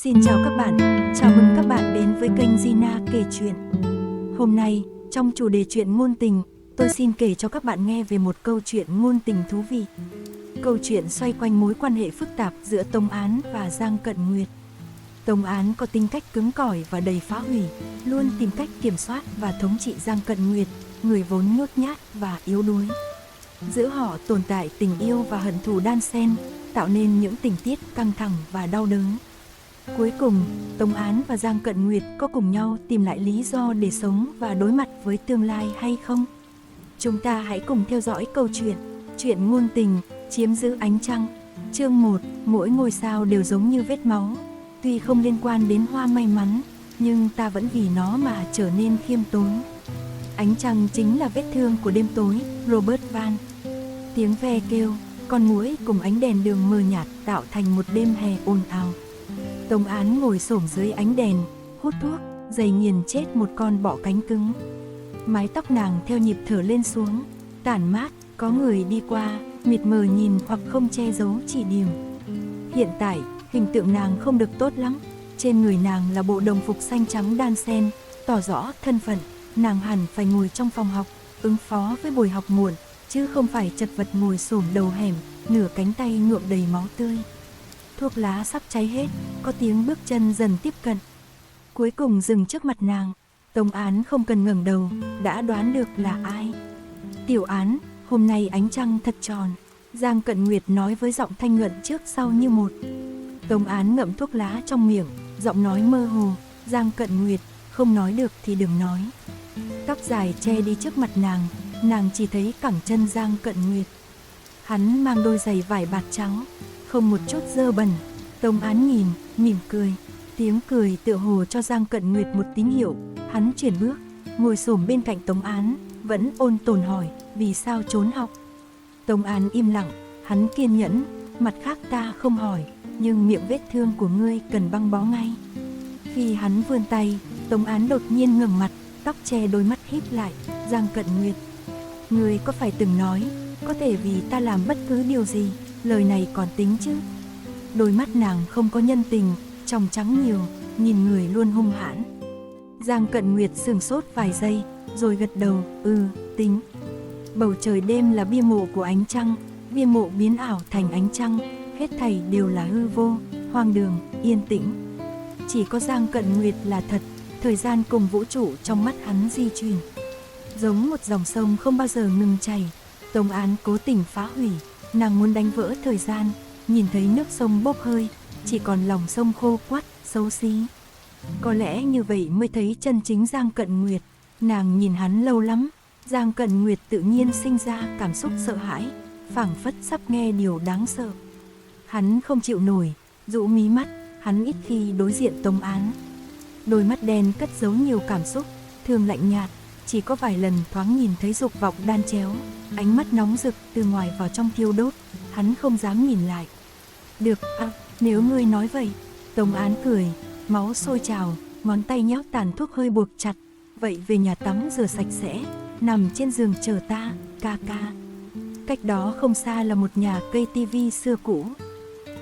Xin chào các bạn, chào mừng các bạn đến với kênh Gina kể chuyện. Hôm nay, trong chủ đề chuyện ngôn tình, tôi xin kể cho các bạn nghe về một câu chuyện ngôn tình thú vị. Câu chuyện xoay quanh mối quan hệ phức tạp giữa Tống Án và Giang Cận Nguyệt. Tống Án có tính cách cứng cỏi và đầy phá hủy, luôn tìm cách kiểm soát và thống trị Giang Cận Nguyệt, người vốn nhút nhát và yếu đuối. Giữa họ tồn tại tình yêu và hận thù đan xen, tạo nên những tình tiết căng thẳng và đau đớn. Cuối cùng, Tống Án và Giang Cận Nguyệt có cùng nhau tìm lại lý do để sống và đối mặt với tương lai hay không? Chúng ta hãy cùng theo dõi câu chuyện, chuyện ngôn tình, chiếm giữ ánh trăng. Chương 1, mỗi ngôi sao đều giống như vết máu. Tuy không liên quan đến hoa may mắn, nhưng ta vẫn vì nó mà trở nên khiêm tốn. Ánh trăng chính là vết thương của đêm tối, Robert Van. Tiếng ve kêu, con muỗi cùng ánh đèn đường mờ nhạt tạo thành một đêm hè ồn ào. Tống Án ngồi xổm dưới ánh đèn, hút thuốc, giày nghiền chết một con bọ cánh cứng. Mái tóc nàng theo nhịp thở lên xuống, tản mát, có người đi qua, mịt mờ nhìn hoặc không che giấu chỉ điểm. Hiện tại, hình tượng nàng không được tốt lắm. Trên người nàng là bộ đồng phục xanh trắng đan xen, tỏ rõ thân phận. Nàng hẳn phải ngồi trong phòng học, ứng phó với buổi học muộn, chứ không phải chật vật ngồi xổm đầu hẻm, nửa cánh tay nhuộm đầy máu tươi. Thuốc lá sắp cháy hết, có tiếng bước chân dần tiếp cận. Cuối cùng dừng trước mặt nàng. Tống Án không cần ngẩng đầu, đã đoán được là ai. Tiểu Án, hôm nay ánh trăng thật tròn, Giang Cận Nguyệt nói với giọng thanh nhuận trước sau như một. Tống Án ngậm thuốc lá trong miệng, giọng nói mơ hồ. Giang Cận Nguyệt, không nói được thì đừng nói. Tóc dài che đi trước mặt nàng chỉ thấy cẳng chân Giang Cận Nguyệt. Hắn mang đôi giày vải bạt trắng, không một chút dơ bẩn. Tống Án nhìn, mỉm cười. Tiếng cười tựa hồ cho Giang Cận Nguyệt một tín hiệu. Hắn chuyển bước, ngồi xổm bên cạnh Tống Án, vẫn ôn tồn hỏi, vì sao trốn học? Tống Án im lặng, hắn kiên nhẫn, mặt khác ta không hỏi, nhưng miệng vết thương của ngươi cần băng bó ngay. Khi hắn vươn tay, Tống Án đột nhiên ngẩng mặt, tóc che đôi mắt híp lại. Giang Cận Nguyệt, ngươi có phải từng nói, có thể vì ta làm bất cứ điều gì, lời này còn tính chứ? Đôi mắt nàng không có nhân tình, trong trắng nhiều, nhìn người luôn hung hãn. Giang Cận Nguyệt sửng sốt vài giây, rồi gật đầu, tính. Bầu trời đêm là bia mộ của ánh trăng, bia mộ biến ảo thành ánh trăng, hết thảy đều là hư vô, hoang đường, yên tĩnh. Chỉ có Giang Cận Nguyệt là thật, thời gian cùng vũ trụ trong mắt hắn di chuyển. Giống một dòng sông không bao giờ ngừng chảy, Tống Án cố tình phá hủy, nàng muốn đánh vỡ thời gian, nhìn thấy nước sông bốc hơi, chỉ còn lòng sông khô quắt, xấu xí. Có lẽ như vậy mới thấy chân chính Giang Cận Nguyệt. Nàng nhìn hắn lâu lắm, Giang Cận Nguyệt tự nhiên sinh ra cảm xúc sợ hãi, phảng phất sắp nghe điều đáng sợ. Hắn không chịu nổi, rũ mí mắt, hắn ít khi đối diện Tống Án. Đôi mắt đen cất giấu nhiều cảm xúc, thường lạnh nhạt, chỉ có vài lần thoáng nhìn thấy dục vọng đan chéo, ánh mắt nóng rực từ ngoài vào trong thiêu đốt, hắn không dám nhìn lại. Được, nếu ngươi nói vậy. Tống Án cười, máu sôi trào, ngón tay nhéo tàn thuốc hơi buộc chặt. Vậy về nhà tắm rửa sạch sẽ, nằm trên giường chờ ta, ca ca. Cách đó không xa là một nhà cây tivi xưa cũ.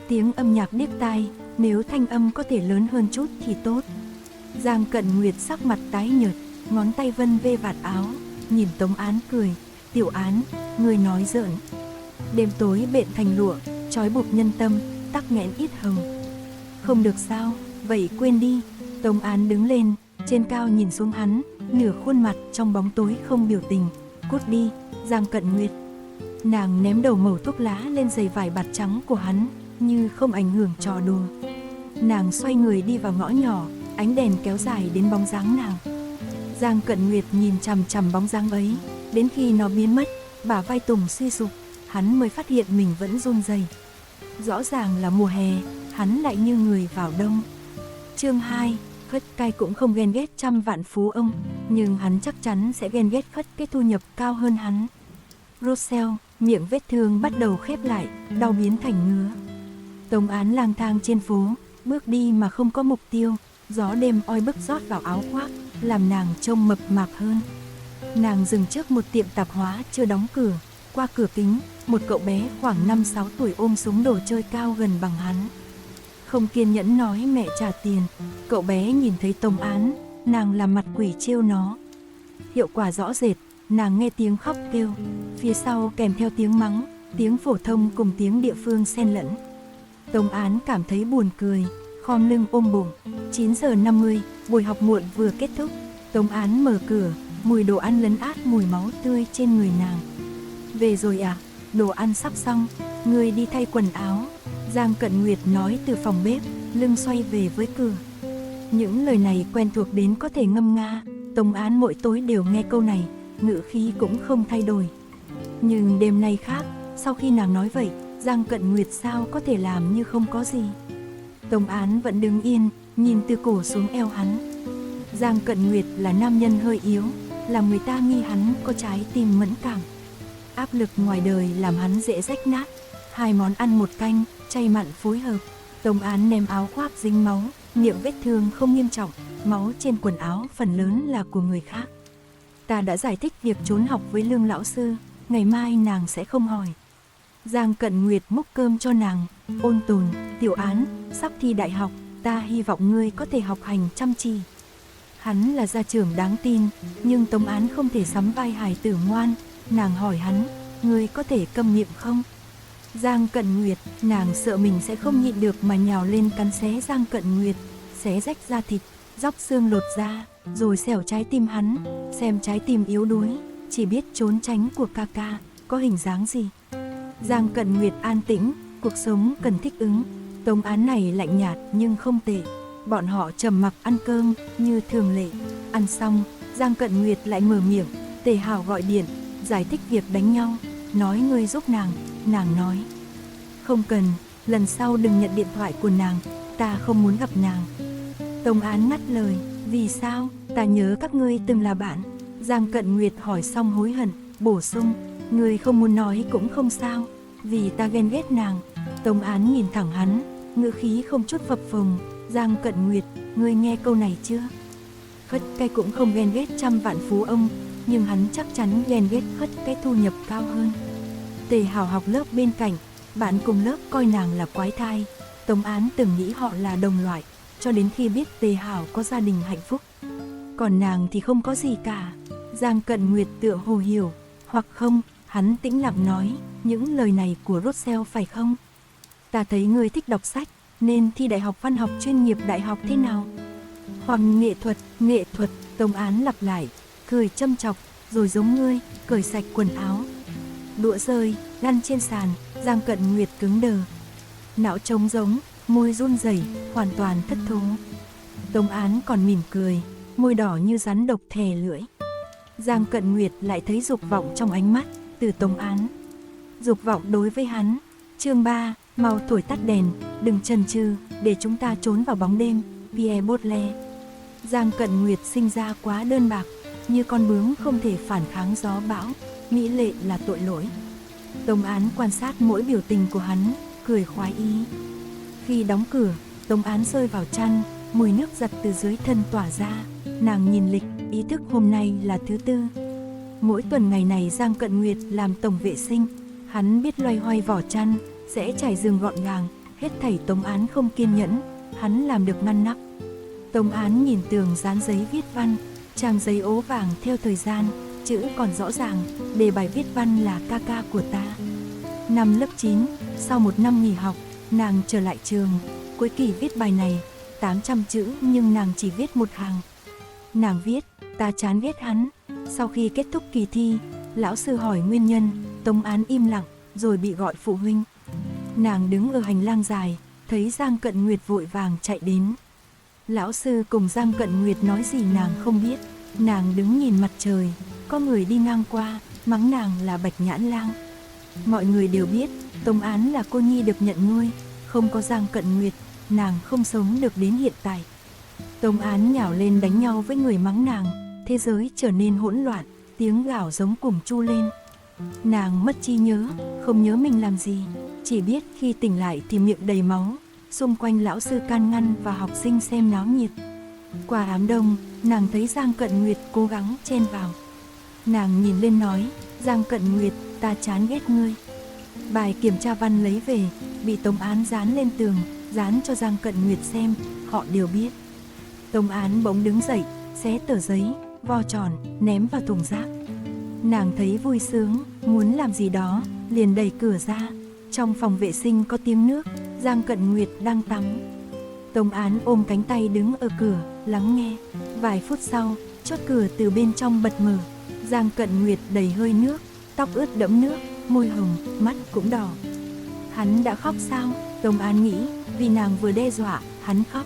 Tiếng âm nhạc điếc tai, nếu thanh âm có thể lớn hơn chút thì tốt. Giang Cận Nguyệt sắc mặt tái nhợt, ngón tay vân vê vạt áo, nhìn Tống Án cười. Tiểu Án, người nói giỡn. Đêm tối bện thành lụa, trói buộc nhân tâm, tắc nghẽn ít hồng. Không được sao, vậy quên đi. Tống Án đứng lên, trên cao nhìn xuống hắn, nửa khuôn mặt trong bóng tối không biểu tình. Cút đi, Giang Cận Nguyệt. Nàng ném đầu mẩu thuốc lá lên giày vải bạt trắng của hắn, như không ảnh hưởng trò đùa. Nàng xoay người đi vào ngõ nhỏ, ánh đèn kéo dài đến bóng dáng nàng. Giang Cận Nguyệt nhìn chằm chằm bóng dáng ấy, đến khi nó biến mất, bả vai Tùng suy sụp, hắn mới phát hiện mình vẫn run rẩy. Rõ ràng là mùa hè, hắn lại như người vào đông. Chương 2, Khất Cai cũng không ghen ghét trăm vạn phú ông, nhưng hắn chắc chắn sẽ ghen ghét Khất cái thu nhập cao hơn hắn. Rossell, miệng vết thương bắt đầu khép lại, đau biến thành ngứa. Tống Án lang thang trên phố, bước đi mà không có mục tiêu, gió đêm oi bức rót vào áo khoác, làm nàng trông mập mạp hơn. Nàng dừng trước một tiệm tạp hóa chưa đóng cửa, qua cửa kính, một cậu bé khoảng 5-6 tuổi ôm súng đồ chơi cao gần bằng hắn. không kiên nhẫn nói mẹ trả tiền. Cậu bé nhìn thấy Tống Án, nàng làm mặt quỷ trêu nó. Hiệu quả rõ rệt, nàng nghe tiếng khóc kêu, phía sau kèm theo tiếng mắng, tiếng phổ thông cùng tiếng địa phương xen lẫn. Tống Án cảm thấy buồn cười, khom lưng ôm bụng. 9 giờ 50, buổi học muộn vừa kết thúc. Tống Án mở cửa, mùi đồ ăn lấn át mùi máu tươi trên người nàng. Về rồi à? Đồ ăn sắp xong, ngươi đi thay quần áo. Giang Cận Nguyệt nói từ phòng bếp, lưng xoay về với cửa. Những lời này quen thuộc đến có thể ngâm nga. Tống Án mỗi tối đều nghe câu này, ngữ khí cũng không thay đổi. Nhưng đêm nay khác, sau khi nàng nói vậy, Giang Cận Nguyệt sao có thể làm như không có gì. Tống Án vẫn đứng yên, nhìn từ cổ xuống eo hắn. Giang Cận Nguyệt là nam nhân hơi yếu, làm người ta nghi hắn có trái tim mẫn cảm. Áp lực ngoài đời làm hắn dễ rách nát. 2 món ăn 1 canh, chay mặn phối hợp. Tống Án ném áo khoác dính máu, miệng vết thương không nghiêm trọng, máu trên quần áo phần lớn là của người khác. Ta đã giải thích việc trốn học với Lương lão sư, ngày mai nàng sẽ không hỏi. Giang Cận Nguyệt múc cơm cho nàng, ôn tồn, Tiểu Án, sắp thi đại học, ta hy vọng ngươi có thể học hành chăm chỉ. Hắn là gia trưởng đáng tin, nhưng Tống Án không thể sắm vai hài tử ngoan. Nàng hỏi hắn, ngươi có thể câm miệng không? Giang Cận Nguyệt, nàng sợ mình sẽ không nhịn được mà nhào lên cắn xé Giang Cận Nguyệt, xé rách da thịt, róc xương lột da, rồi xẻo trái tim hắn, xem trái tim yếu đuối, chỉ biết trốn tránh của ca ca, có hình dáng gì. Giang Cận Nguyệt an tĩnh, cuộc sống cần thích ứng. Tống Án này lạnh nhạt nhưng không tệ. Bọn họ trầm mặc ăn cơm như thường lệ. Ăn xong, Giang Cận Nguyệt lại mở miệng. Tề Hào gọi điện, giải thích việc đánh nhau, nói ngươi giúp nàng. Nàng nói, không cần, lần sau đừng nhận điện thoại của nàng, ta không muốn gặp nàng. Tống Án ngắt lời, vì sao? Ta nhớ các ngươi từng là bạn. Giang Cận Nguyệt hỏi xong hối hận, bổ sung, ngươi không muốn nói cũng không sao, vì ta ghen ghét nàng. Tống Án nhìn thẳng hắn, ngữ khí không chút phập phồng. Giang Cận Nguyệt, ngươi nghe câu này chưa? Khất cái cũng không ghen ghét 100 vạn phú ông, nhưng hắn chắc chắn ghen ghét Khất cái thu nhập cao hơn. Tề Hào học lớp bên cạnh, bạn cùng lớp coi nàng là quái thai. Tống Án từng nghĩ họ là đồng loại, cho đến khi biết Tề Hào có gia đình hạnh phúc. Còn nàng thì không có gì cả. Giang Cận Nguyệt tựa hồ hiểu, hoặc không, hắn tĩnh lặng nói, những lời này của Russell phải không? Ta thấy ngươi thích đọc sách, nên thi đại học văn học chuyên nghiệp đại học thế nào? Hoặc nghệ thuật, Tống Án lặp lại, cười châm chọc, rồi giống ngươi, cởi sạch quần áo. Đũa rơi, lăn trên sàn, Giang Cận Nguyệt cứng đờ. Não trống rỗng, môi run rẩy, hoàn toàn thất thố. Tống Án còn mỉm cười, môi đỏ như rắn độc thè lưỡi. Giang Cận Nguyệt lại thấy dục vọng trong ánh mắt từ Tống Án. Dục vọng đối với hắn. Chương 3, mau thổi tắt đèn, đừng chần chừ, để chúng ta trốn vào bóng đêm. Pierre Baudelaire. Giang Cận Nguyệt sinh ra quá đơn bạc, như con bướm không thể phản kháng gió bão, mỹ lệ là tội lỗi. Tống Án quan sát mỗi biểu tình của hắn, cười khoái ý. Khi đóng cửa, Tống Án rơi vào chăn, mùi nước giặt từ dưới thân tỏa ra. Nàng nhìn lịch, ý thức hôm nay là thứ Tư. Mỗi tuần ngày này Giang Cận Nguyệt làm tổng vệ sinh, hắn biết loay hoay vỏ chăn, sẽ trải giường gọn gàng, hết thảy Tống Án không kiên nhẫn, hắn làm được ngăn nắp. Tống Án nhìn tường dán giấy viết văn, trang giấy ố vàng theo thời gian, chữ còn rõ ràng, đề bài viết văn là ca ca của ta. Năm lớp 9, sau 1 năm nghỉ học, nàng trở lại trường, cuối kỳ viết bài này, 800 chữ nhưng nàng chỉ viết 1 hàng. Nàng viết, ta chán ghét hắn. Sau khi kết thúc kỳ thi, lão sư hỏi nguyên nhân, Tống Án im lặng, rồi bị gọi phụ huynh. Nàng đứng ở hành lang dài, thấy Giang Cận Nguyệt vội vàng chạy đến. Lão sư cùng Giang Cận Nguyệt nói gì nàng không biết. Nàng đứng nhìn mặt trời, có người đi ngang qua, mắng nàng là Bạch Nhãn Lang. Mọi người đều biết, Tống Án là cô nhi được nhận nuôi, không có Giang Cận Nguyệt, nàng không sống được đến hiện tại. Tống Án nhào lên đánh nhau với người mắng nàng, thế giới trở nên hỗn loạn, tiếng gào giống cùng chu lên. Nàng mất trí nhớ, không nhớ mình làm gì, chỉ biết khi tỉnh lại thì miệng đầy máu, xung quanh lão sư can ngăn và học sinh xem náo nhiệt. Qua ám đông, nàng thấy Giang Cận Nguyệt cố gắng chen vào. Nàng nhìn lên nói, Giang Cận Nguyệt, ta chán ghét ngươi. Bài kiểm tra văn lấy về, bị Tống Án dán lên tường, dán cho Giang Cận Nguyệt xem, họ đều biết. Tống Án bỗng đứng dậy, xé tờ giấy, vo tròn, ném vào thùng rác. Nàng thấy vui sướng, muốn làm gì đó, liền đẩy cửa ra. Trong phòng vệ sinh có tiếng nước, Giang Cận Nguyệt đang tắm. Tống Án ôm cánh tay đứng ở cửa, lắng nghe. Vài phút sau, chốt cửa từ bên trong bật mở. Giang Cận Nguyệt đầy hơi nước, tóc ướt đẫm nước, môi hồng, mắt cũng đỏ. Hắn đã khóc sao? Tống Án nghĩ, vì nàng vừa đe dọa, hắn khóc.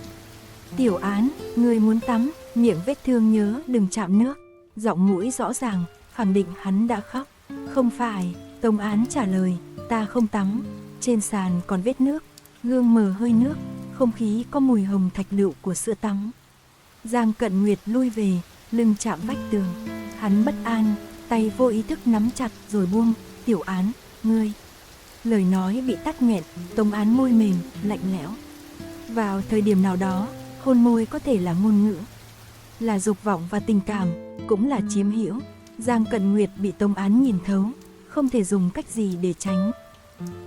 Tiểu Án, ngươi muốn tắm, miệng vết thương nhớ đừng chạm nước. Giọng mũi rõ ràng, khẳng định hắn đã khóc. Không phải, Tống Án trả lời, ta không tắm. Trên sàn còn vết nước, gương mờ hơi nước, không khí có mùi hồng thạch lựu của sữa tắm. Giang Cận Nguyệt lui về, lưng chạm vách tường. Hắn bất an, tay vô ý thức nắm chặt rồi buông. Tiểu Án, ngươi. Lời nói bị tắc nghẹn, Tống Án môi mềm, lạnh lẽo. Vào thời điểm nào đó, hôn môi có thể là ngôn ngữ, là dục vọng và tình cảm, cũng là chiếm hữu. Giang Cận Nguyệt bị Tống Án nhìn thấu, không thể dùng cách gì để tránh.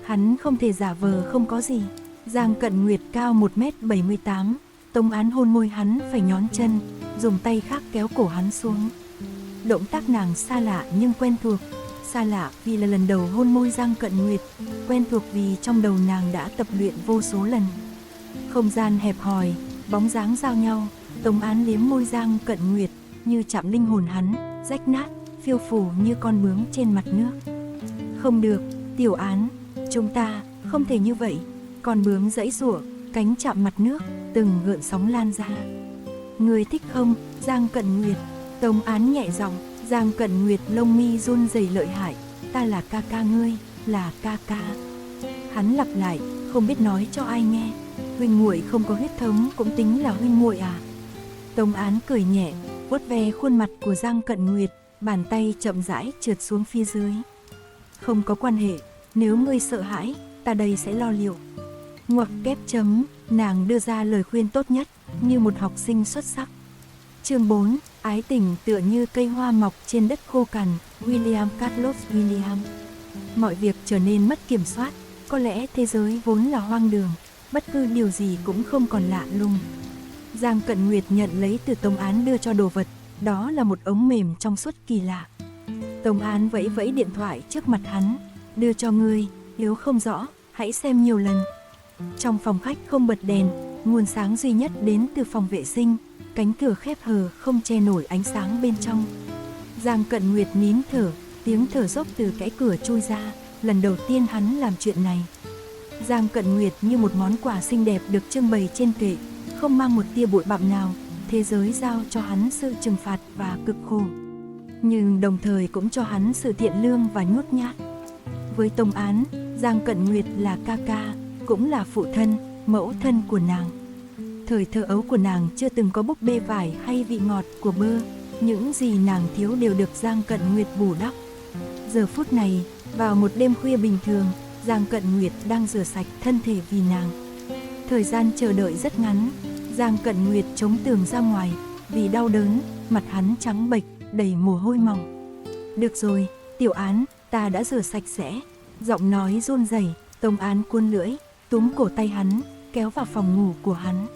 Hắn không thể giả vờ không có gì. Giang Cận Nguyệt cao 1m78, Tống Án hôn môi hắn phải nhón chân, dùng tay khác kéo cổ hắn xuống. Động tác nàng xa lạ nhưng quen thuộc. Xa lạ vì là lần đầu hôn môi Giang Cận Nguyệt, quen thuộc vì trong đầu nàng đã tập luyện vô số lần. Không gian hẹp hòi, bóng dáng giao nhau, Tống Án liếm môi Giang Cận Nguyệt như chạm linh hồn hắn, rách nát, phiêu phù như con bướm trên mặt nước. Không được, Tiểu Án, chúng ta không thể như vậy. Con bướm giãy giụa, cánh chạm mặt nước, từng gợn sóng lan ra. Người thích không, Giang Cận Nguyệt? Tống Án nhẹ giọng. Giang Cận Nguyệt lông mi run rẩy lợi hại. Ta là ca ca ngươi, là ca ca. Hắn lặp lại, không biết nói cho ai nghe. Huynh muội không có huyết thống cũng tính là huynh muội à? Tống Án cười nhẹ, vuốt ve khuôn mặt của Giang Cận Nguyệt, bàn tay chậm rãi trượt xuống phía dưới. Không có quan hệ, nếu ngươi sợ hãi, ta đây sẽ lo liệu. Ngoặc kép chấm, nàng đưa ra lời khuyên tốt nhất, như một học sinh xuất sắc. Chương 4, ái tình tựa như cây hoa mọc trên đất khô cằn, William Carlos William. Mọi việc trở nên mất kiểm soát, có lẽ thế giới vốn là hoang đường, bất cứ điều gì cũng không còn lạ lùng. Giang Cận Nguyệt nhận lấy từ Tống Án đưa cho đồ vật, đó là một ống mềm trong suốt kỳ lạ. Tống Án vẫy vẫy điện thoại trước mặt hắn, đưa cho ngươi, nếu không rõ, hãy xem nhiều lần. Trong phòng khách không bật đèn, nguồn sáng duy nhất đến từ phòng vệ sinh, cánh cửa khép hờ không che nổi ánh sáng bên trong. Giang Cận Nguyệt nín thở, tiếng thở dốc từ kẽ cửa chui ra, lần đầu tiên hắn làm chuyện này. Giang Cận Nguyệt như một món quà xinh đẹp được trưng bày trên kệ, không mang một tia bụi bặm nào, thế giới giao cho hắn sự trừng phạt và cực khổ, nhưng đồng thời cũng cho hắn sự thiện lương và nhút nhát. Với Tống Án, Giang Cận Nguyệt là ca ca, cũng là phụ thân, mẫu thân của nàng. Thời thơ ấu của nàng chưa từng có búp bê vải hay vị ngọt của bơ, những gì nàng thiếu đều được Giang Cận Nguyệt bù đắp. Giờ phút này, vào một đêm khuya bình thường, Giang Cận Nguyệt đang rửa sạch thân thể vì nàng. Thời gian chờ đợi rất ngắn, Giang Cận Nguyệt chống tường ra ngoài, vì đau đớn, mặt hắn trắng bệch, đầy mồ hôi mỏng. Được rồi, Tiểu Án, ta đã rửa sạch sẽ. Giọng nói run rẩy, Tống Án cuốn lưỡi, túm cổ tay hắn, kéo vào phòng ngủ của hắn.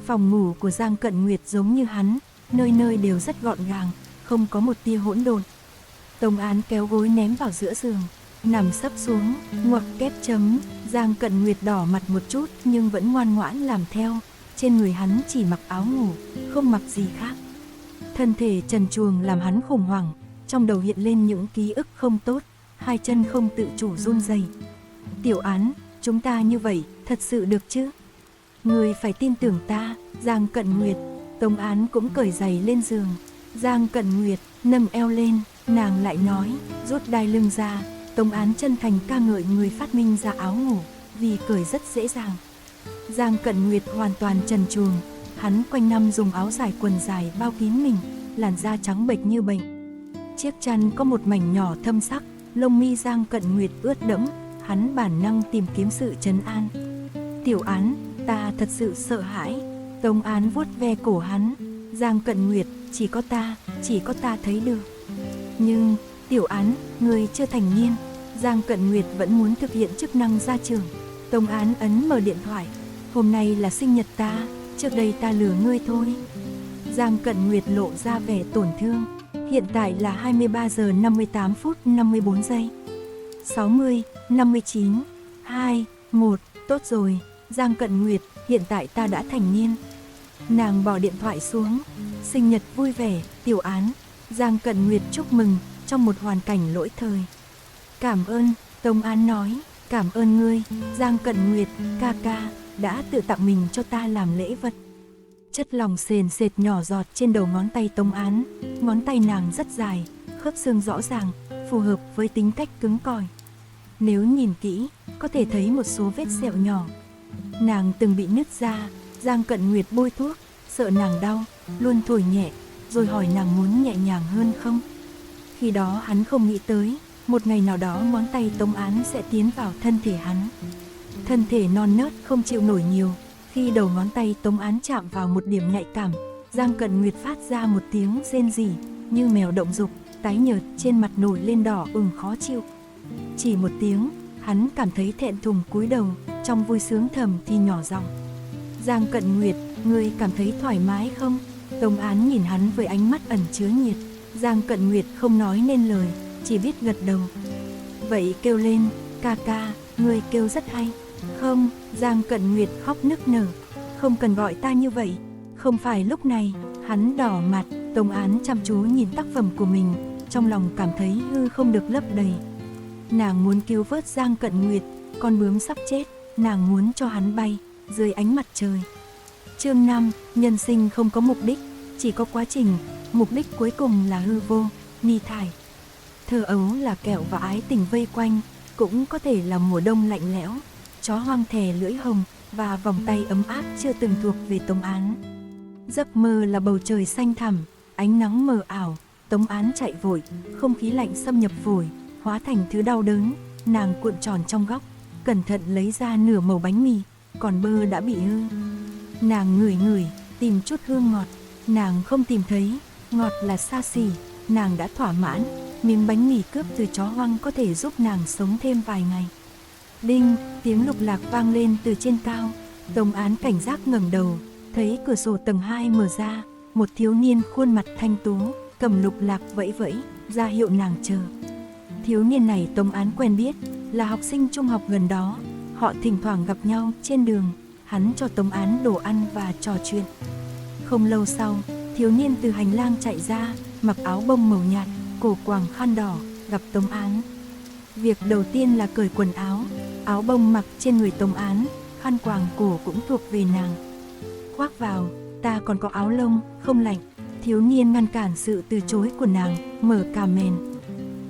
Phòng ngủ của Giang Cận Nguyệt giống như hắn, nơi nơi đều rất gọn gàng, không có một tia hỗn độn. Tống Án kéo gối ném vào giữa giường, nằm sấp xuống, ngoặc kép chấm. Giang Cận Nguyệt đỏ mặt một chút nhưng vẫn ngoan ngoãn làm theo. Trên người hắn chỉ mặc áo ngủ, không mặc gì khác. Thân thể trần truồng làm hắn khủng hoảng, trong đầu hiện lên những ký ức không tốt, hai chân không tự chủ run rẩy. Tiểu Án, chúng ta như vậy, thật sự được chứ? Người phải tin tưởng ta, Giang Cận Nguyệt. Tống Án cũng cởi giày lên giường. Giang Cận Nguyệt nâng eo lên, nàng lại nói, rút đai lưng ra. Tống Án chân thành ca ngợi người phát minh ra áo ngủ, vì cởi rất dễ dàng. Giang Cận Nguyệt hoàn toàn trần truồng, hắn quanh năm dùng áo dài quần dài bao kín mình, làn da trắng bệch như bệnh. Chiếc chăn có một mảnh nhỏ thâm sắc, lông mi Giang Cận Nguyệt ướt đẫm, hắn bản năng tìm kiếm sự trấn an. Tiểu Án, ta thật sự sợ hãi. Tống Án vuốt ve cổ hắn. Giang Cận Nguyệt, chỉ có ta thấy được. Nhưng, Tiểu Án, người chưa thành niên. Giang Cận Nguyệt vẫn muốn thực hiện chức năng gia trưởng. Tống Án ấn mở điện thoại. Hôm nay là sinh nhật ta, trước đây ta lừa ngươi thôi. Giang Cận Nguyệt lộ ra vẻ tổn thương. Hiện tại là 23 giờ 58 phút 54 giây. 60, 59, 2, 1, tốt rồi, Giang Cận Nguyệt, hiện tại ta đã thành niên. Nàng bỏ điện thoại xuống. Sinh nhật vui vẻ, Tiểu Án. Giang Cận Nguyệt chúc mừng, trong một hoàn cảnh lỗi thời. Cảm ơn, Tông Án nói, cảm ơn ngươi, Giang Cận Nguyệt, ca ca, đã tự tặng mình cho ta làm lễ vật. Chất lòng sền sệt nhỏ giọt trên đầu ngón tay Tông Án, ngón tay nàng rất dài, khớp xương rõ ràng, phù hợp với tính cách cứng cỏi. Nếu nhìn kỹ, có thể thấy một số vết sẹo nhỏ. Nàng từng bị nứt da, Giang Cận Nguyệt bôi thuốc, sợ nàng đau, luôn thổi nhẹ, rồi hỏi nàng muốn nhẹ nhàng hơn không. Khi đó hắn không nghĩ tới, một ngày nào đó ngón tay Tông Án sẽ tiến vào thân thể hắn. Thân thể non nớt không chịu nổi nhiều, khi đầu ngón tay Tông Án chạm vào một điểm nhạy cảm, Giang Cận Nguyệt phát ra một tiếng rên rỉ, như mèo động dục, tái nhợt, trên mặt nổi lên đỏ ửng khó chịu. Chỉ một tiếng, hắn cảm thấy thẹn thùng cúi đầu, trong vui sướng thầm thì nhỏ giọng. Giang Cận Nguyệt, ngươi cảm thấy thoải mái không? Tông Án nhìn hắn với ánh mắt ẩn chứa nhiệt. Giang Cận Nguyệt không nói nên lời, chỉ biết gật đầu. Vậy kêu lên, ca ca, ngươi kêu rất hay. Không, Giang Cận Nguyệt khóc nức nở. Không cần gọi ta như vậy. Không phải lúc này, hắn đỏ mặt. Tông Án chăm chú nhìn tác phẩm của mình, trong lòng cảm thấy hư không được lấp đầy. Nàng muốn cứu vớt Giang Cận Nguyệt, con bướm sắp chết, nàng muốn cho hắn bay dưới ánh mặt trời. Chương 5, nhân sinh không có mục đích, chỉ có quá trình, mục đích cuối cùng là hư vô, ni thải. Thơ ấu là kẹo và ái tình vây quanh, cũng có thể là mùa đông lạnh lẽo, chó hoang thè lưỡi hồng và vòng tay ấm áp chưa từng thuộc về Tông Án. Giấc mơ là bầu trời xanh thẳm, ánh nắng mờ ảo, Tông Án chạy vội, không khí lạnh xâm nhập phổi, hóa thành thứ đau đớn. Nàng cuộn tròn trong góc, cẩn thận lấy ra nửa mẩu bánh mì, còn bơ đã bị hư. Nàng ngửi ngửi, tìm chút hương ngọt, nàng không tìm thấy, ngọt là xa xỉ, nàng đã thỏa mãn. Miếng bánh mì cướp từ chó hoang có thể giúp nàng sống thêm vài ngày. Đinh, tiếng lục lạc vang lên từ trên cao. Tông Án cảnh giác ngẩng đầu, thấy cửa sổ tầng 2 mở ra, một thiếu niên khuôn mặt thanh tú, cầm lục lạc vẫy vẫy, ra hiệu nàng chờ. Thiếu niên này Tông Án quen biết, là học sinh trung học gần đó, họ thỉnh thoảng gặp nhau trên đường, hắn cho Tông Án đồ ăn và trò chuyện. Không lâu sau, thiếu niên từ hành lang chạy ra, mặc áo bông màu nhạt, cổ quàng khăn đỏ, gặp Tông Án. Việc đầu tiên là cởi quần áo, áo bông mặc trên người Tông Án, khăn quàng cổ cũng thuộc về nàng. Khoác vào, ta còn có áo lông, không lạnh. Thiếu niên ngăn cản sự từ chối của nàng, mở cà mền.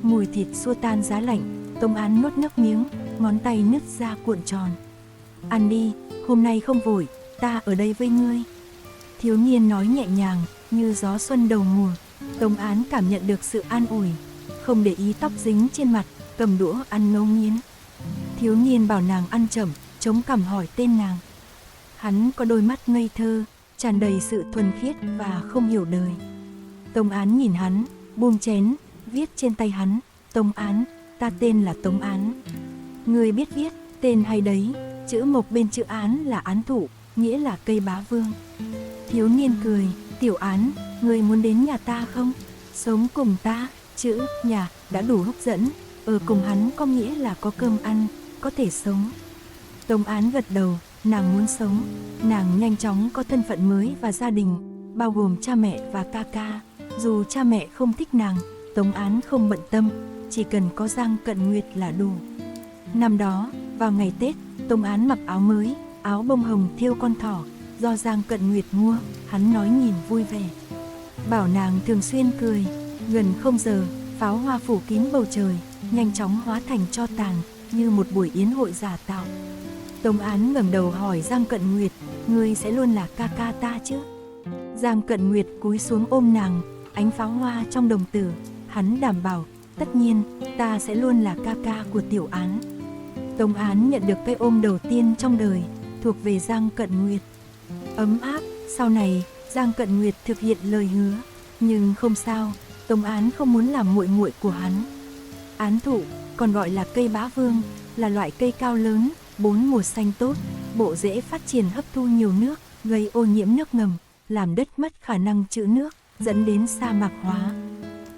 Mùi thịt xua tan giá lạnh, Tông Án nuốt nước miếng, ngón tay nứt ra cuộn tròn. Ăn đi, hôm nay không vội, ta ở đây với ngươi. Thiếu niên nói nhẹ nhàng, như gió xuân đầu mùa. Tông Án cảm nhận được sự an ủi, không để ý tóc dính trên mặt, cầm đũa ăn ngấu nghiến. Thiếu niên bảo nàng ăn chậm, chống cằm hỏi tên nàng. Hắn có đôi mắt ngây thơ, tràn đầy sự thuần khiết và không hiểu đời. Tông Án nhìn hắn, buông chén, viết trên tay hắn, Tông Án, ta tên là Tông Án. Ngươi biết viết, tên hay đấy, chữ mộc bên chữ án là án thụ, nghĩa là cây bá vương. Thiếu niên cười, Tiểu Án, ngươi muốn đến nhà ta không? Sống cùng ta, chữ nhà đã đủ hấp dẫn, ở cùng hắn có nghĩa là có cơm ăn, có thể sống. Tông Án gật đầu, nàng muốn sống, nàng nhanh chóng có thân phận mới và gia đình, bao gồm cha mẹ và ca ca. Dù cha mẹ không thích nàng, Tông Án không bận tâm, chỉ cần có Giang Cận Nguyệt là đủ. Năm đó, vào ngày Tết, Tông Án mặc áo mới, áo bông hồng thêu con thỏ, do Giang Cận Nguyệt mua, hắn nói nhìn vui vẻ. Bảo nàng thường xuyên cười, gần 0 giờ, pháo hoa phủ kín bầu trời, nhanh chóng hóa thành tro tàn, như một buổi yến hội giả tạo. Tông Án ngẩng đầu hỏi Giang Cận Nguyệt, ngươi sẽ luôn là ca ca ta chứ? Giang Cận Nguyệt cúi xuống ôm nàng, ánh pháo hoa trong đồng tử, hắn đảm bảo, tất nhiên, ta sẽ luôn là ca ca của Tiểu Án. Tông Án nhận được cái ôm đầu tiên trong đời, thuộc về Giang Cận Nguyệt. Ấm áp, sau này, Giang Cận Nguyệt thực hiện lời hứa, nhưng không sao, Tông Án không muốn làm muội muội của hắn. Án thụ, còn gọi là cây bá vương, là loại cây cao lớn, 4 mùa xanh tốt, bộ rễ phát triển hấp thu nhiều nước, gây ô nhiễm nước ngầm, làm đất mất khả năng trữ nước, dẫn đến sa mạc hóa.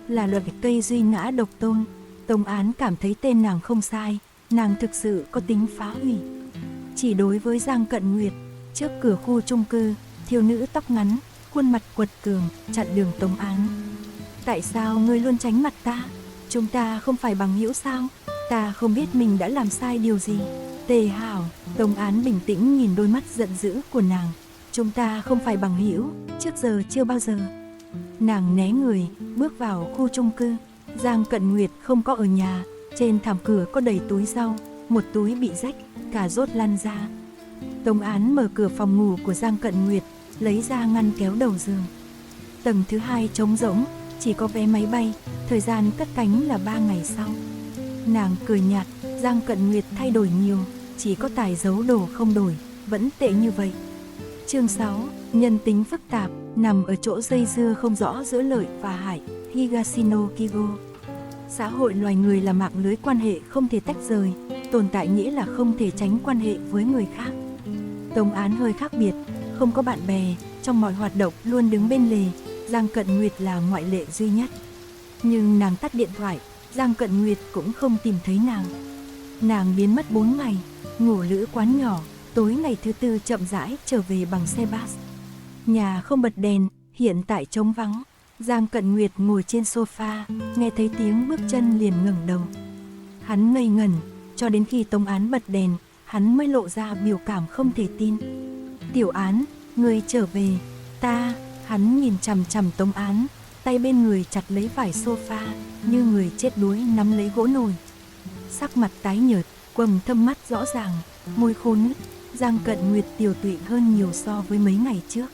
Là loại cây duy ngã độc tôn, Tông Án cảm thấy tên nàng không sai, nàng thực sự có tính phá hủy. Chỉ đối với Giang Cận Nguyệt, trước cửa khu chung cư, thiếu nữ tóc ngắn, khuôn mặt quật cường, chặn đường Tông Án. Tại sao ngươi luôn tránh mặt ta? Chúng ta không phải bằng hữu sao? Ta không biết mình đã làm sai điều gì. Tề Hảo, Tông Án bình tĩnh nhìn đôi mắt giận dữ của nàng. Chúng ta không phải bằng hữu, trước giờ chưa bao giờ. Nàng né người, bước vào khu chung cư. Giang Cận Nguyệt không có ở nhà, trên thảm cửa có đầy túi rau, một túi bị rách, cà rốt lăn ra. Tông Án mở cửa phòng ngủ của Giang Cận Nguyệt, lấy ra ngăn kéo đầu giường. Tầng thứ 2 trống rỗng, chỉ có vé máy bay, thời gian cất cánh là 3 ngày sau. Nàng cười nhạt, Giang Cận Nguyệt thay đổi nhiều, chỉ có tài giấu đồ không đổi, vẫn tệ như vậy. Chương 6, nhân tính phức tạp, nằm ở chỗ dây dưa không rõ giữa lợi và hại, Higashino Kigo. Xã hội loài người là mạng lưới quan hệ không thể tách rời, tồn tại nghĩa là không thể tránh quan hệ với người khác. Tông Án hơi khác biệt, không có bạn bè, trong mọi hoạt động luôn đứng bên lề, Giang Cận Nguyệt là ngoại lệ duy nhất. Nhưng nàng tắt điện thoại, Giang Cận Nguyệt cũng không tìm thấy nàng. Nàng biến mất 4 ngày, ngủ lữ quán nhỏ, tối ngày thứ tư chậm rãi trở về bằng xe bus. Nhà không bật đèn, hiện tại trống vắng. Giang Cận Nguyệt ngồi trên sofa, nghe thấy tiếng bước chân liền ngẩng đầu. Hắn ngây ngẩn, cho đến khi Tông Án bật đèn, hắn mới lộ ra biểu cảm không thể tin. Tiểu Án, người trở về. Hắn nhìn chằm chằm Tông Án, tay bên người chặt lấy vải sofa, như người chết đuối nắm lấy gỗ nồi. Sắc mặt tái nhợt, quầng thâm mắt rõ ràng, môi khô nứt. Giang Cận Nguyệt tiều tụy hơn nhiều so với mấy ngày trước.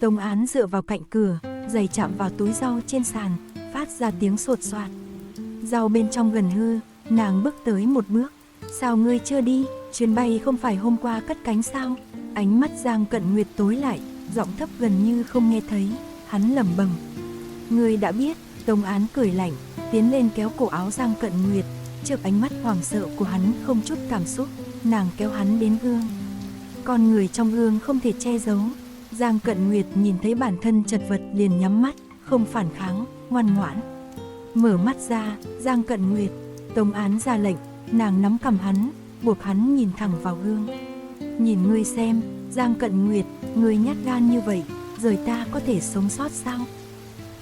Tông Án dựa vào cạnh cửa, giày chạm vào túi rau trên sàn, phát ra tiếng sột soạt. Rau bên trong gần hư, nàng bước tới một bước. Sao ngươi chưa đi? Chuyến bay không phải hôm qua cất cánh sao? Ánh mắt Giang Cận Nguyệt tối lại, giọng thấp gần như không nghe thấy. Hắn lẩm bẩm. Ngươi đã biết. Tông Án cười lạnh, tiến lên kéo cổ áo Giang Cận Nguyệt. Trước ánh mắt hoảng sợ của hắn không chút cảm xúc, nàng kéo hắn đến gương. Con người trong gương không thể che giấu. Giang Cận Nguyệt nhìn thấy bản thân chật vật liền nhắm mắt, không phản kháng, ngoan ngoãn. Mở mắt ra, Giang Cận Nguyệt. Tông Án ra lệnh, nàng nắm cằm hắn, buộc hắn nhìn thẳng vào gương. Nhìn ngươi xem, Giang Cận Nguyệt, ngươi nhát gan như vậy, rời ta có thể sống sót sao?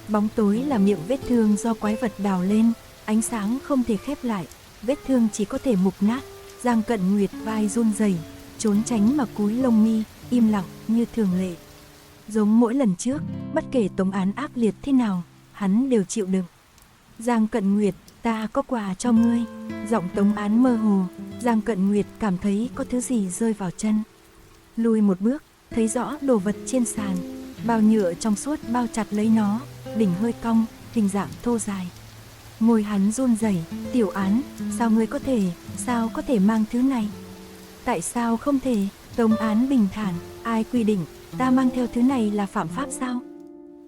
Bóng tối là miệng vết thương do quái vật đào lên, ánh sáng không thể khép lại, vết thương chỉ có thể mục nát. Giang Cận Nguyệt vai run rẩy, trốn tránh mà cúi lông mi, im lặng như thường lệ. Giống mỗi lần trước, bất kể Tông Án ác liệt thế nào, hắn đều chịu đựng. Giang Cận Nguyệt, ta có quà cho ngươi. Giọng Tông Án mơ hồ, Giang Cận Nguyệt cảm thấy có thứ gì rơi vào chân. Lùi một bước, thấy rõ đồ vật trên sàn, bao nhựa trong suốt bao chặt lấy nó, đỉnh hơi cong, hình dạng thô dài. Môi hắn run rẩy, Tiểu Án, sao có thể mang thứ này? Tại sao không thể? Tông Án bình thản, ai quy định ta mang theo thứ này là phạm pháp sao?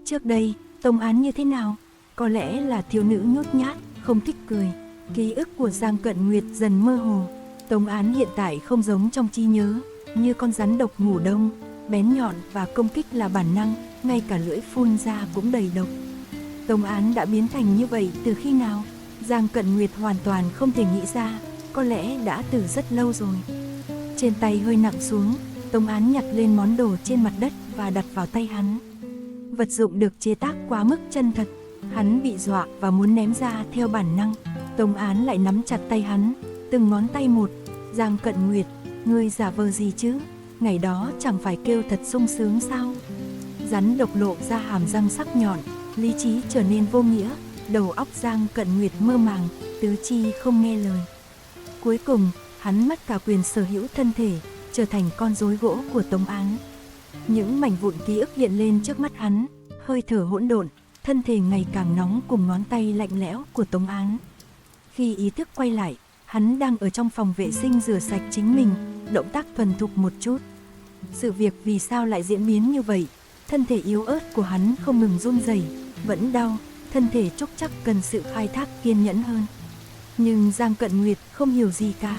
Trước đây, Tông Án như thế nào? Có lẽ là thiếu nữ nhút nhát, không thích cười. Ký ức của Giang Cận Nguyệt dần mơ hồ. Tông Án hiện tại không giống trong trí nhớ, như con rắn độc ngủ đông, bén nhọn và công kích là bản năng, ngay cả lưỡi phun ra cũng đầy độc. Tông Án đã biến thành như vậy từ khi nào? Giang Cận Nguyệt hoàn toàn không thể nghĩ ra, có lẽ đã từ rất lâu rồi. Trên tay hơi nặng xuống, Tông Án nhặt lên món đồ trên mặt đất và đặt vào tay hắn. Vật dụng được chế tác quá mức chân thật, hắn bị dọa và muốn ném ra theo bản năng. Tông Án lại nắm chặt tay hắn, từng ngón tay một. Giang Cận Nguyệt, ngươi giả vờ gì chứ? Ngày đó chẳng phải kêu thật sung sướng sao? Rắn độc lộ ra hàm răng sắc nhọn, lý trí trở nên vô nghĩa, đầu óc Giang Cận Nguyệt mơ màng, tứ chi không nghe lời. Cuối cùng, hắn mất cả quyền sở hữu thân thể, trở thành con rối gỗ của Tông Án. Những mảnh vụn ký ức hiện lên trước mắt hắn, hơi thở hỗn độn, thân thể ngày càng nóng cùng ngón tay lạnh lẽo của Tông Án. Khi ý thức quay lại, hắn đang ở trong phòng vệ sinh rửa sạch chính mình, động tác thuần thục một chút. Sự việc vì sao lại diễn biến như vậy? Thân thể yếu ớt của hắn không ngừng run rẩy, vẫn đau, thân thể trúc trắc cần sự khai thác kiên nhẫn hơn. Nhưng Giang Cận Nguyệt không hiểu gì cả,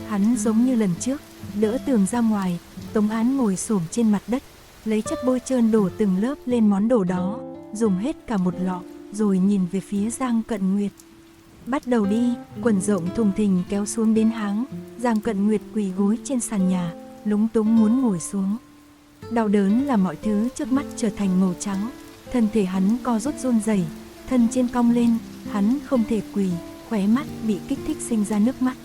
Hắn giống như lần trước, đỡ tường ra ngoài, Tống Án ngồi xổm trên mặt đất, lấy chất bôi trơn đổ từng lớp lên món đồ đó, dùng hết cả một lọ, rồi nhìn về phía Giang Cận Nguyệt. Bắt đầu đi, quần rộng thùng thình kéo xuống đến háng, Giang Cận Nguyệt quỳ gối trên sàn nhà, lúng túng muốn ngồi xuống. Đau đớn là mọi thứ trước mắt trở thành màu trắng, thân thể hắn co rút run rẩy, thân trên cong lên, hắn không thể quỳ, khóe mắt bị kích thích sinh ra nước mắt.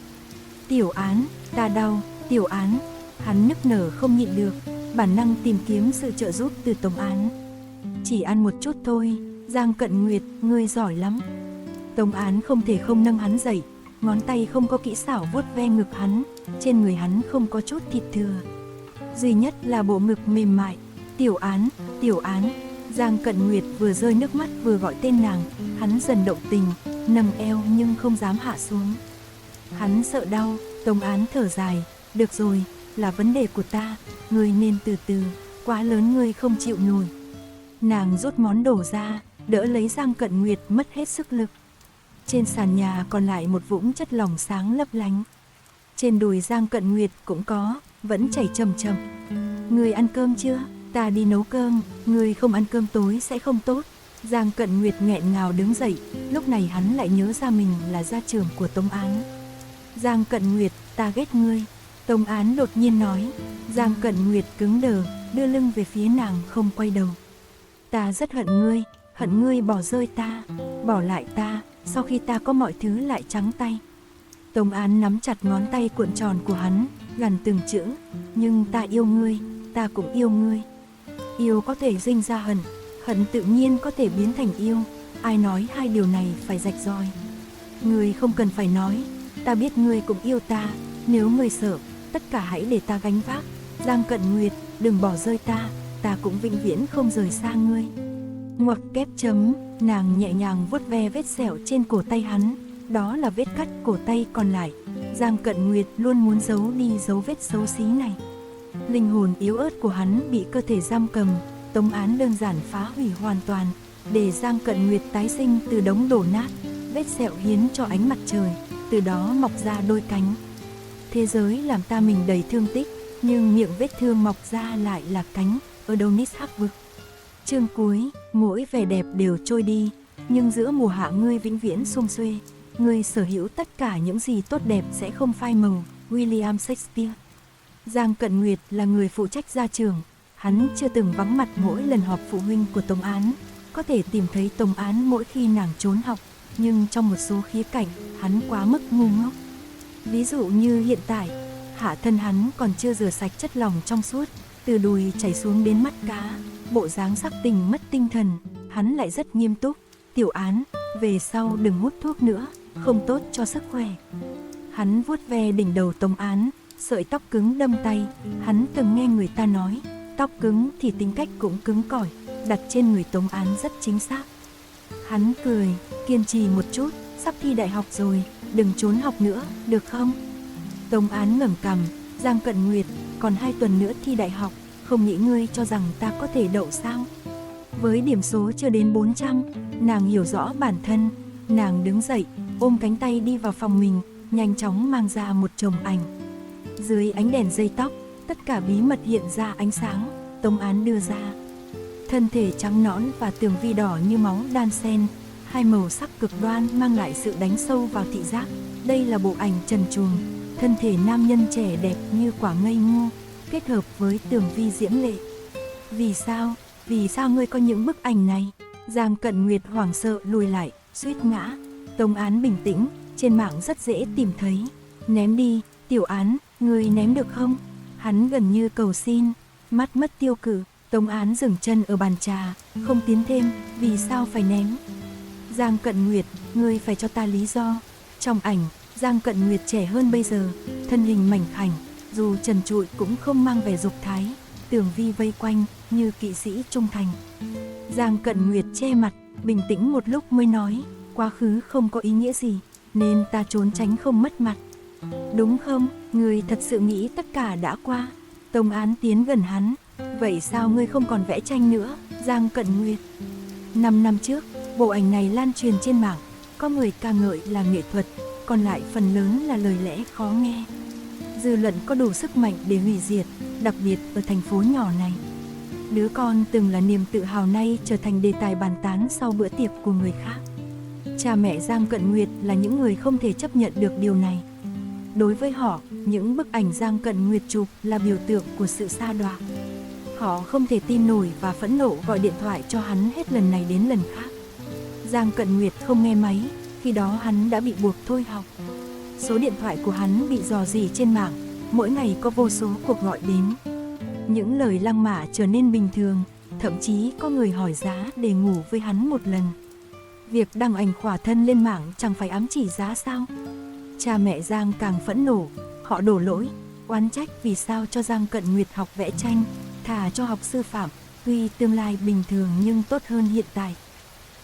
Tiểu Án, ta đau, Tiểu Án, hắn nức nở không nhịn được, bản năng tìm kiếm sự trợ giúp từ Tống Án. Chỉ ăn một chút thôi, Giang Cận Nguyệt, ngươi giỏi lắm. Tống Án không thể không nâng hắn dậy, ngón tay không có kỹ xảo vuốt ve ngực hắn, trên người hắn không có chút thịt thừa. Duy nhất là bộ ngực mềm mại. Tiểu Án, Tiểu Án. Giang Cận Nguyệt vừa rơi nước mắt vừa gọi tên nàng, hắn dần động tình, nâng eo nhưng không dám hạ xuống. Hắn sợ đau, Tống Án thở dài, được rồi, là vấn đề của ta, ngươi nên từ từ, quá lớn ngươi không chịu nổi. Nàng rút món đồ ra, đỡ lấy Giang Cận Nguyệt mất hết sức lực. Trên sàn nhà còn lại một vũng chất lỏng sáng lấp lánh. Trên đùi Giang Cận Nguyệt cũng có, vẫn chảy chậm chậm. Ngươi ăn cơm chưa? Ta đi nấu cơm, ngươi không ăn cơm tối sẽ không tốt. Giang Cận Nguyệt nghẹn ngào đứng dậy, lúc này hắn lại nhớ ra mình là gia trưởng của Tống Án. Giang Cận Nguyệt, ta ghét ngươi. Tống Án đột nhiên nói. Giang Cận Nguyệt cứng đờ, đưa lưng về phía nàng không quay đầu. Ta rất hận ngươi bỏ rơi ta, bỏ lại ta, sau khi ta có mọi thứ lại trắng tay. Tống Án nắm chặt ngón tay cuộn tròn của hắn, gằn từng chữ, nhưng ta yêu ngươi, ta cũng yêu ngươi. Yêu có thể sinh ra hận, hận tự nhiên có thể biến thành yêu, ai nói hai điều này phải rạch ròi. Ngươi không cần phải nói, ta biết ngươi cũng yêu ta, nếu ngươi sợ, tất cả hãy để ta gánh vác. Giang Cận Nguyệt, đừng bỏ rơi ta cũng vĩnh viễn không rời xa ngươi. Ngoặc kép chấm, nàng nhẹ nhàng vuốt ve vết sẹo trên cổ tay hắn, đó là vết cắt cổ tay còn lại. Giang Cận Nguyệt luôn muốn giấu đi dấu vết xấu xí này. Linh hồn yếu ớt của hắn bị cơ thể giam cầm, Tống Án đơn giản phá hủy hoàn toàn, để Giang Cận Nguyệt tái sinh từ đống đổ nát. Vết sẹo hiến cho ánh mặt trời, từ đó mọc ra đôi cánh. Thế giới làm ta mình đầy thương tích, nhưng miệng vết thương mọc ra lại là cánh. Adonis hắc vực. Chương cuối, mỗi vẻ đẹp đều trôi đi, nhưng giữa mùa hạ ngươi vĩnh viễn sum xuê. Ngươi sở hữu tất cả những gì tốt đẹp sẽ không phai màu. William Shakespeare. Giang Cận Nguyệt là người phụ trách gia trường, hắn chưa từng vắng mặt mỗi lần họp phụ huynh của Tống Án, có thể tìm thấy Tống Án mỗi khi nàng trốn học, nhưng trong một số khía cạnh, hắn quá mức ngu ngốc. Ví dụ như hiện tại, hạ thân hắn còn chưa rửa sạch chất lỏng trong suốt, từ đùi chảy xuống đến mắt cá, bộ dáng sắc tình mất tinh thần, hắn lại rất nghiêm túc. Tiểu Án, về sau đừng hút thuốc nữa, không tốt cho sức khỏe. Hắn vuốt ve đỉnh đầu Tống Án, sợi tóc cứng đâm tay, hắn từng nghe người ta nói, tóc cứng thì tính cách cũng cứng cỏi, đặt trên người Tống Án rất chính xác. Hắn cười, kiên trì một chút, sắp thi đại học rồi, đừng trốn học nữa, được không? Tống Án ngẩng cằm, Giang Cận Nguyệt, còn 2 tuần nữa thi đại học, không nghĩ ngươi cho rằng ta có thể đậu sao? Với điểm số chưa đến 400, nàng hiểu rõ bản thân, nàng đứng dậy, ôm cánh tay đi vào phòng mình, nhanh chóng mang ra một chồng ảnh. Dưới ánh đèn dây tóc, tất cả bí mật hiện ra ánh sáng, Tống Án đưa ra. Thân thể trắng nõn và tường vi đỏ như máu đan xen, hai màu sắc cực đoan mang lại sự đánh sâu vào thị giác. Đây là bộ ảnh trần truồng, thân thể nam nhân trẻ đẹp như quả ngây ngô, kết hợp với tường vi diễm lệ. Vì sao ngươi có những bức ảnh này? Giang Cận Nguyệt hoảng sợ lùi lại, suýt ngã. Tống Án bình tĩnh, trên mạng rất dễ tìm thấy. Ném đi, Tiểu Án, ngươi ném được không? Hắn gần như cầu xin, mắt mất tiêu cự. Tống Án dừng chân ở bàn trà, không tiến thêm, vì sao phải ném? Giang Cận Nguyệt, ngươi phải cho ta lý do. Trong ảnh, Giang Cận Nguyệt trẻ hơn bây giờ, thân hình mảnh khảnh, dù trần trụi cũng không mang vẻ dục thái, tường vi vây quanh như kỵ sĩ trung thành. Giang Cận Nguyệt che mặt, bình tĩnh một lúc mới nói, quá khứ không có ý nghĩa gì, nên ta trốn tránh không mất mặt. Đúng không, ngươi thật sự nghĩ tất cả đã qua? Tống Án tiến gần hắn, vậy sao ngươi không còn vẽ tranh nữa, Giang Cận Nguyệt? 5 năm trước, bộ ảnh này lan truyền trên mạng, có người ca ngợi là nghệ thuật, còn lại phần lớn là lời lẽ khó nghe. Dư luận có đủ sức mạnh để hủy diệt, đặc biệt ở thành phố nhỏ này. Đứa con từng là niềm tự hào nay trở thành đề tài bàn tán sau bữa tiệc của người khác. Cha mẹ Giang Cận Nguyệt là những người không thể chấp nhận được điều này. Đối với họ, những bức ảnh Giang Cận Nguyệt chụp là biểu tượng của sự sa đọa. Họ không thể tin nổi và phẫn nộ gọi điện thoại cho hắn hết lần này đến lần khác. Giang Cận Nguyệt không nghe máy, khi đó hắn đã bị buộc thôi học. Số điện thoại của hắn bị rò rỉ trên mạng, mỗi ngày có vô số cuộc gọi đến. Những lời lăng mạ trở nên bình thường, thậm chí có người hỏi giá để ngủ với hắn một lần. Việc đăng ảnh khỏa thân lên mạng chẳng phải ám chỉ giá sao? Cha mẹ Giang càng phẫn nộ, họ đổ lỗi, oán trách vì sao cho Giang Cận Nguyệt học vẽ tranh, thà cho học sư phạm, tuy tương lai bình thường nhưng tốt hơn hiện tại.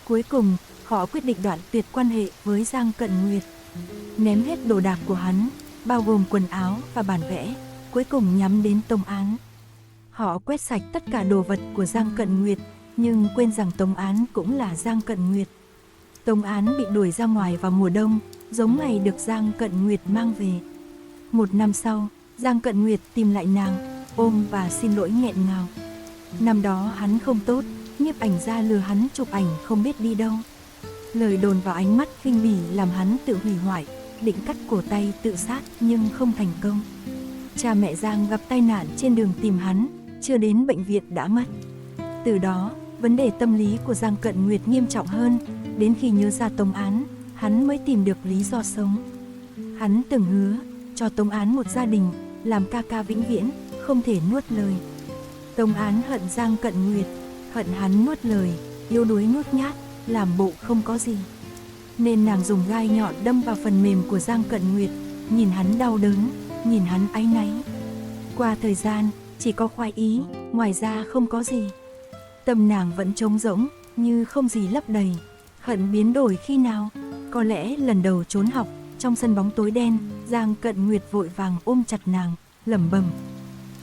Cuối cùng, họ quyết định đoạn tuyệt quan hệ với Giang Cận Nguyệt. Ném hết đồ đạc của hắn, bao gồm quần áo và bản vẽ, cuối cùng nhắm đến Tông Án. Họ quét sạch tất cả đồ vật của Giang Cận Nguyệt, nhưng quên rằng Tông Án cũng là Giang Cận Nguyệt. Tông Án bị đuổi ra ngoài vào mùa đông, giống ngày được Giang Cận Nguyệt mang về. Một năm sau, Giang Cận Nguyệt tìm lại nàng, ôm và xin lỗi nghẹn ngào. Năm đó hắn không tốt, nhiếp ảnh gia lừa hắn chụp ảnh không biết đi đâu. Lời đồn vào ánh mắt khinh bỉ làm hắn tự hủy hoại, định cắt cổ tay tự sát nhưng không thành công. Cha mẹ Giang gặp tai nạn trên đường tìm hắn, chưa đến bệnh viện đã mất. Từ đó, vấn đề tâm lý của Giang Cận Nguyệt nghiêm trọng hơn, đến khi nhớ ra Tông Án, hắn mới tìm được lý do sống. Hắn từng hứa cho Tông Án một gia đình, làm ca ca vĩnh viễn, không thể nuốt lời. Tông Án hận Giang Cận Nguyệt, hận hắn nuốt lời, yếu đuối nuốt nhát, làm bộ không có gì. Nên nàng dùng gai nhọn đâm vào phần mềm của Giang Cận Nguyệt, nhìn hắn đau đớn, nhìn hắn áy náy. Qua thời gian, chỉ có khoái ý, ngoài ra không có gì. Tâm nàng vẫn trống rỗng, như không gì lấp đầy. Hận biến đổi khi nào? Có lẽ lần đầu trốn học, trong sân bóng tối đen, Giang Cận Nguyệt vội vàng ôm chặt nàng, lẩm bẩm: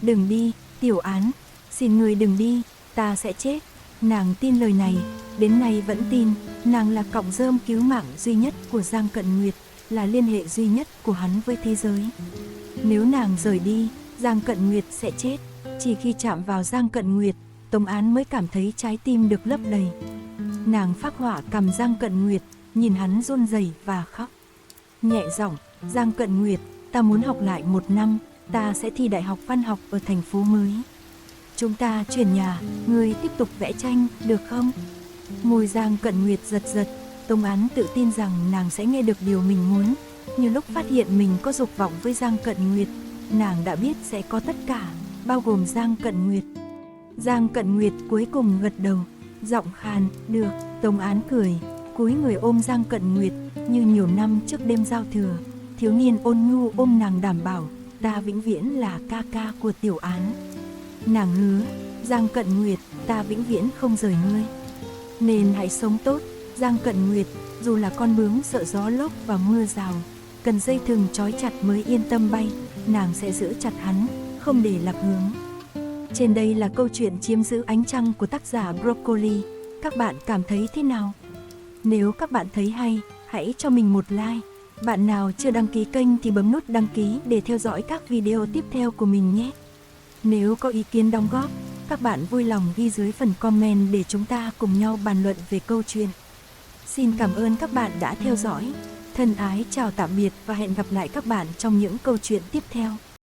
"Đừng đi, Tiểu Án, xin người đừng đi, ta sẽ chết." Nàng tin lời này, đến nay vẫn tin, nàng là cọng rơm cứu mạng duy nhất của Giang Cận Nguyệt, là liên hệ duy nhất của hắn với thế giới. Nếu nàng rời đi, Giang Cận Nguyệt sẽ chết. Chỉ khi chạm vào Giang Cận Nguyệt, Tông Án mới cảm thấy trái tim được lấp đầy. Nàng phác họa cầm Giang Cận Nguyệt, nhìn hắn run rẩy và khóc. Nhẹ giọng: "Giang Cận Nguyệt, ta muốn học lại 1 năm, ta sẽ thi đại học văn học ở thành phố mới. Chúng ta chuyển nhà, ngươi tiếp tục vẽ tranh, được không?" Môi Giang Cận Nguyệt giật giật, Tông Án tự tin rằng nàng sẽ nghe được điều mình muốn. Như lúc phát hiện mình có dục vọng với Giang Cận Nguyệt, nàng đã biết sẽ có tất cả, bao gồm Giang Cận Nguyệt. Giang Cận Nguyệt cuối cùng gật đầu, giọng khàn: "Được." Tông Án cười, cúi người ôm Giang Cận Nguyệt, như nhiều năm trước đêm giao thừa, thiếu niên ôn nhu ôm nàng đảm bảo: "Ta vĩnh viễn là ca ca của Tiểu Án." Nàng hứa: "Giang Cận Nguyệt, ta vĩnh viễn không rời ngươi. Nên hãy sống tốt, Giang Cận Nguyệt, dù là con bướm sợ gió lốc và mưa rào, cần dây thừng trói chặt mới yên tâm bay, nàng sẽ giữ chặt hắn, không để lạc hướng." Trên đây là câu chuyện chiếm giữ ánh trăng của tác giả Broccoli. Các bạn cảm thấy thế nào? Nếu các bạn thấy hay, hãy cho mình một like. Bạn nào chưa đăng ký kênh thì bấm nút đăng ký để theo dõi các video tiếp theo của mình nhé. Nếu có ý kiến đóng góp, các bạn vui lòng ghi dưới phần comment để chúng ta cùng nhau bàn luận về câu chuyện. Xin cảm ơn các bạn đã theo dõi. Thân ái chào tạm biệt và hẹn gặp lại các bạn trong những câu chuyện tiếp theo.